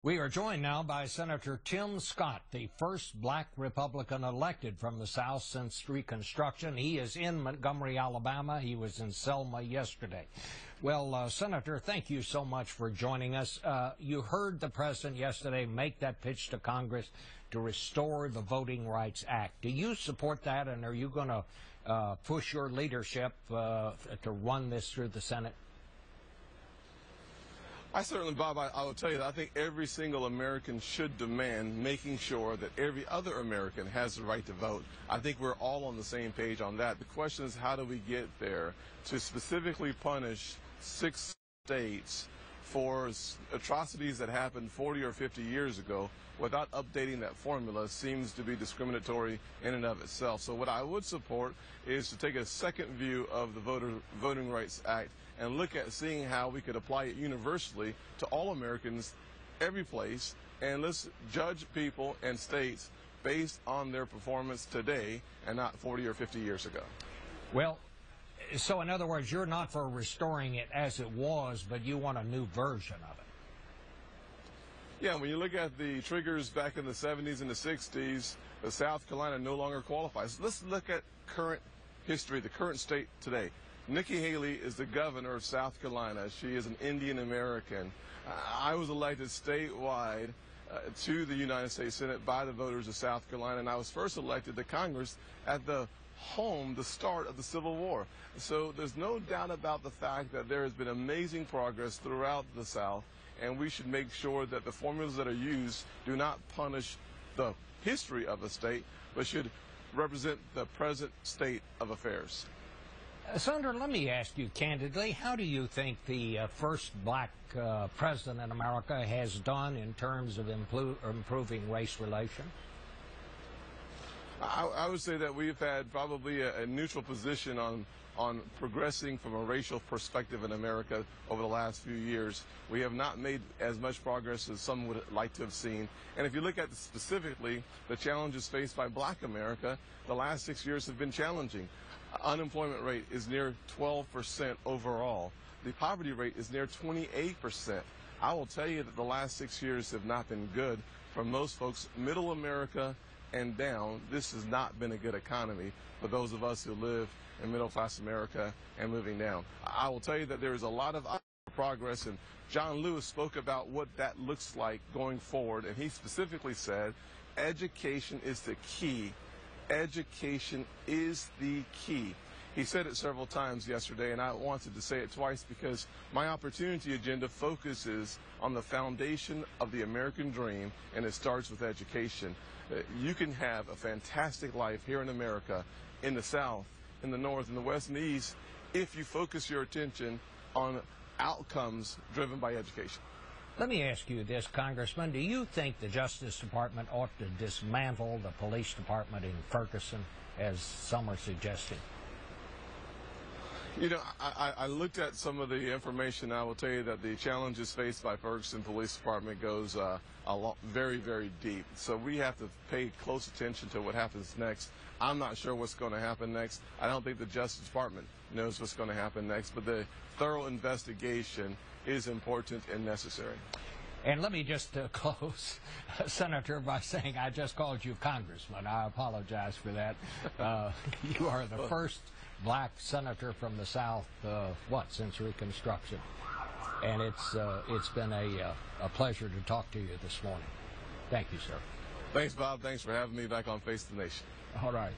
We are joined now by Senator Tim Scott, the first black Republican elected from the South since Reconstruction. He is in Montgomery, Alabama. He was in Selma yesterday. Well, Senator, thank you so much for joining us. You heard the president yesterday make that pitch to Congress to restore the Voting Rights Act. Do you support that, and are you going to push your leadership to run this through the Senate? I certainly, Bob, I will tell you that I think every single American should demand making sure that every other American has the right to vote. I think we're all on the same page on that. The question is, how do we get there to specifically punish 6 states for atrocities that happened 40 or 50 years ago without updating that formula seems to be discriminatory in and of itself. So what I would support is to take a second view of the Voting Rights Act and look at seeing how we could apply it universally to all Americans every place, and let's judge people and states based on their performance today and not 40 or 50 years ago. Well, so in other words, you're not for restoring it as it was, but you want a new version of it. Yeah, when you look at the triggers back in the 70s and the 60s, South Carolina no longer qualifies. Let's look at current history, the current state today. Nikki Haley is the governor of South Carolina. She is an Indian American. I was elected statewide to the United States Senate by the voters of South Carolina, and I was first elected to Congress at the start of the Civil War. So there's no doubt about the fact that there has been amazing progress throughout the South, and we should make sure that the formulas that are used do not punish the history of a state, but should represent the present state of affairs. Senator, let me ask you candidly, how do you think the first black president in America has done in terms of improving race relations? I would say that we've had probably a neutral position on progressing from a racial perspective in America over the last few years. We have not made as much progress as some would like to have seen. And if you look at specifically the challenges faced by black America, the last 6 years have been challenging. Unemployment rate is near 12% overall. The poverty rate is near 28%. I will tell you that the last 6 years have not been good for most folks. Middle America and down, this has not been a good economy for those of us who live in middle-class America and moving down. I will tell you that there is a lot of progress, and John Lewis spoke about what that looks like going forward, and he specifically said, education is the key. Education is the key. He said it several times yesterday, and I wanted to say it twice because my opportunity agenda focuses on the foundation of the American dream, and it starts with education. You can have a fantastic life here in America, in the South, in the North, in the West, and the East, if you focus your attention on outcomes driven by education. Let me ask you this, Congressman. Do you think the Justice Department ought to dismantle the police department in Ferguson, as some are suggesting? You know, I looked at some of the information. I will tell you that the challenges faced by Ferguson Police Department goes very, very deep. So we have to pay close attention to what happens next. I'm not sure what's going to happen next. I don't think the Justice Department knows what's going to happen next, but the thorough investigation is important and necessary. And let me just close, Senator, by saying I just called you Congressman. I apologize for that. You are the first black senator from the South, since Reconstruction. And it's been a pleasure to talk to you this morning. Thank you, sir. Thanks, Bob. Thanks for having me back on Face the Nation. All right.